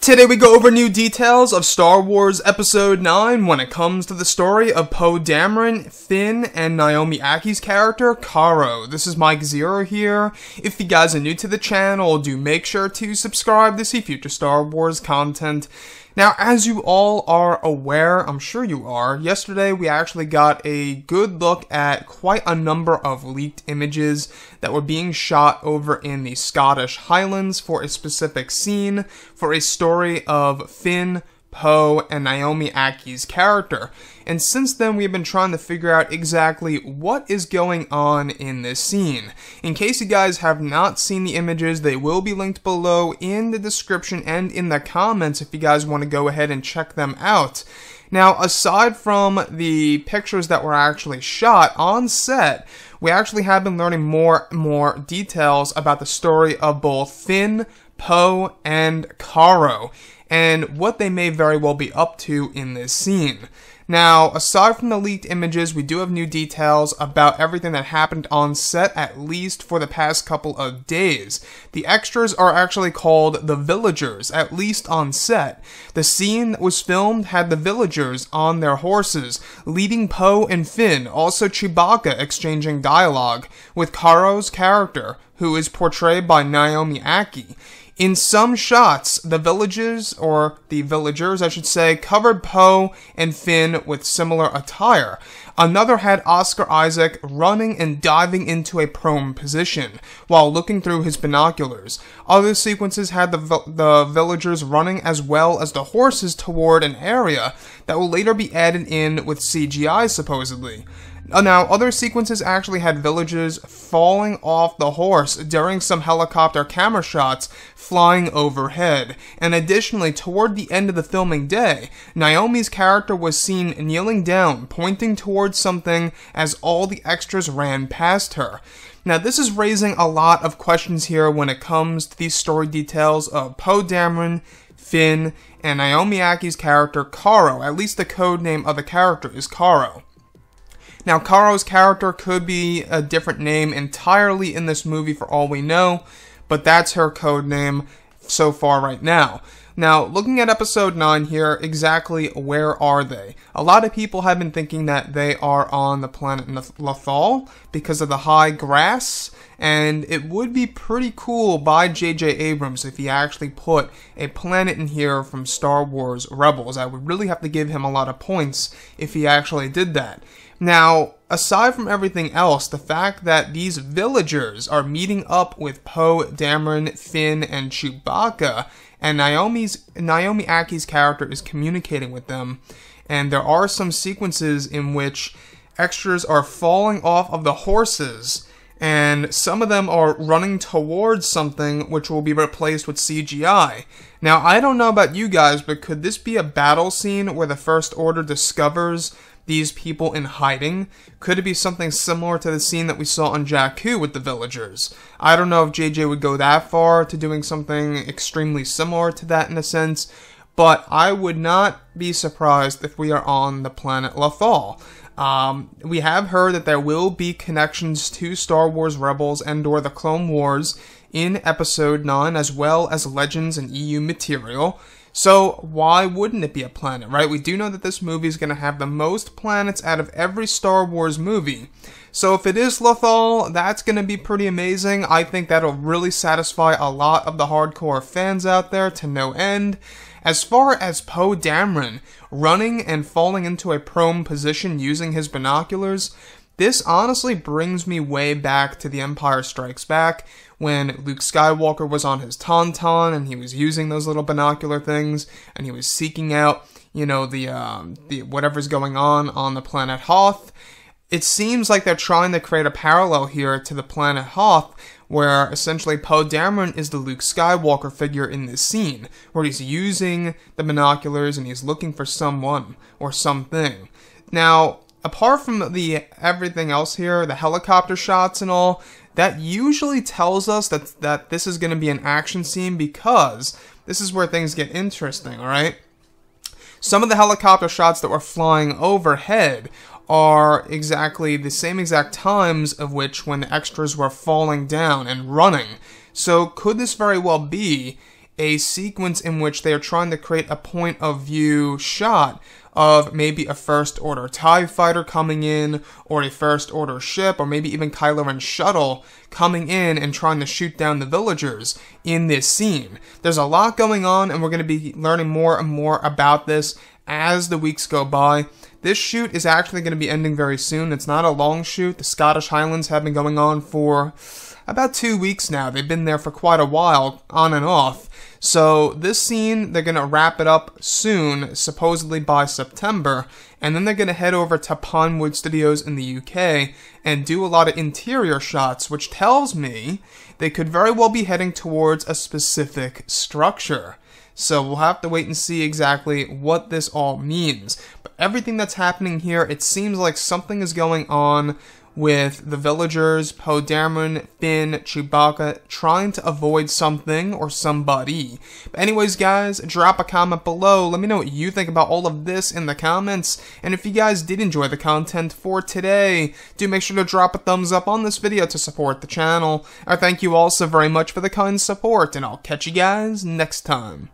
Today we go over new details of Star Wars Episode 9 when it comes to the story of Poe Dameron, Finn, and Naomi Ackie's character, Caro. This is Mike Zero here. If you guys are new to the channel, do make sure to subscribe to see future Star Wars content. Now, as you all are aware, I'm sure you are, yesterday we actually got a good look at quite a number of leaked images that were being shot over in the Scottish Highlands for a specific scene, for a story of Finn, Poe, and Naomi Ackie's character. And since then, we've been trying to figure out exactly what is going on in this scene. In case you guys have not seen the images, they will be linked below in the description and in the comments if you guys want to go ahead and check them out. Now, aside from the pictures that were actually shot on set, we actually have been learning more details about the story of both Finn, Poe, and Caro, and what they may very well be up to in this scene. Now, aside from the leaked images, we do have new details about everything that happened on set, at least for the past couple of days. The extras are actually called the villagers, at least on set. The scene that was filmed had the villagers on their horses, leading Poe and Finn, also Chewbacca exchanging dialogue with Caro's character, who is portrayed by Naomi Ackie. In some shots, the villagers I should say, covered Poe and Finn with similar attire. Another had Oscar Isaac running and diving into a prone position while looking through his binoculars. Other sequences had the villagers running as well as the horses toward an area that will later be added in with CGI supposedly. Now, other sequences actually had villagers falling off the horse during some helicopter camera shots flying overhead. And additionally, toward the end of the filming day, Naomi's character was seen kneeling down, pointing towards something as all the extras ran past her. Now, this is raising a lot of questions here when it comes to these story details of Poe Dameron, Finn, and Naomi Ackie's character, Caro. At least the code name of the character is Caro. Now, Caro's character could be a different name entirely in this movie for all we know, but that's her code name so far right now. Now, looking at Episode 9 here, exactly where are they? A lot of people have been thinking that they are on the planet Lothal because of the high grass, and it would be pretty cool by JJ Abrams if he actually put a planet in here from Star Wars Rebels. I would really have to give him a lot of points if he actually did that. Now, aside from everything else, the fact that these villagers are meeting up with Poe Dameron, Finn, and Chewbacca, and Naomi Ackie's character is communicating with them, and there are some sequences in which extras are falling off of the horses, and some of them are running towards something which will be replaced with CGI. Now, I don't know about you guys, but could this be a battle scene where the First Order discovers these people in hiding? Could it be something similar to the scene that we saw on Jakku with the villagers? I don't know if JJ would go that far to doing something extremely similar to that in a sense, but I would not be surprised if we are on the planet Lothal. We have heard that there will be connections to Star Wars Rebels and/or the Clone Wars in Episode 9, as well as Legends and EU material. So why wouldn't it be a planet, right? We do know that this movie is going to have the most planets out of every Star Wars movie. So if it is Lothal, that's going to be pretty amazing. I think that'll really satisfy a lot of the hardcore fans out there to no end. As far as Poe Dameron running and falling into a prone position using his binoculars, this honestly brings me way back to The Empire Strikes Back, when Luke Skywalker was on his Tauntaun and he was using those little binocular things and he was seeking out, you know, the whatever's going on the planet Hoth. It seems like they're trying to create a parallel here to the planet Hoth, where essentially Poe Dameron is the Luke Skywalker figure in this scene, where he's using the binoculars and he's looking for someone or something. Now, apart from everything else here, the helicopter shots and all, that usually tells us that this is going to be an action scene, because this is where things get interesting, alright? Some of the helicopter shots that were flying overhead are exactly the same exact times of which when the extras were falling down and running. So could this very well be a sequence in which they are trying to create a point of view shot of maybe a First Order TIE fighter coming in, or a First Order ship, or maybe even Kylo Ren's shuttle coming in and trying to shoot down the villagers in this scene. There's a lot going on, and we're going to be learning more and more about this as the weeks go by. This shoot is actually going to be ending very soon. It's not a long shoot. The Scottish Highlands have been going on for about 2 weeks now. They've been there for quite a while, on and off. So this scene, they're going to wrap it up soon, supposedly by September, and then they're going to head over to Pinewood Studios in the UK and do a lot of interior shots, which tells me they could very well be heading towards a specific structure. So we'll have to wait and see exactly what this all means. But everything that's happening here, it seems like something is going on with the villagers, Poe Dameron, Finn, Chewbacca, trying to avoid something or somebody. But anyways, guys, drop a comment below. Let me know what you think about all of this in the comments. And if you guys did enjoy the content for today, do make sure to drop a thumbs up on this video to support the channel. I thank you all so very much for the kind support, and I'll catch you guys next time.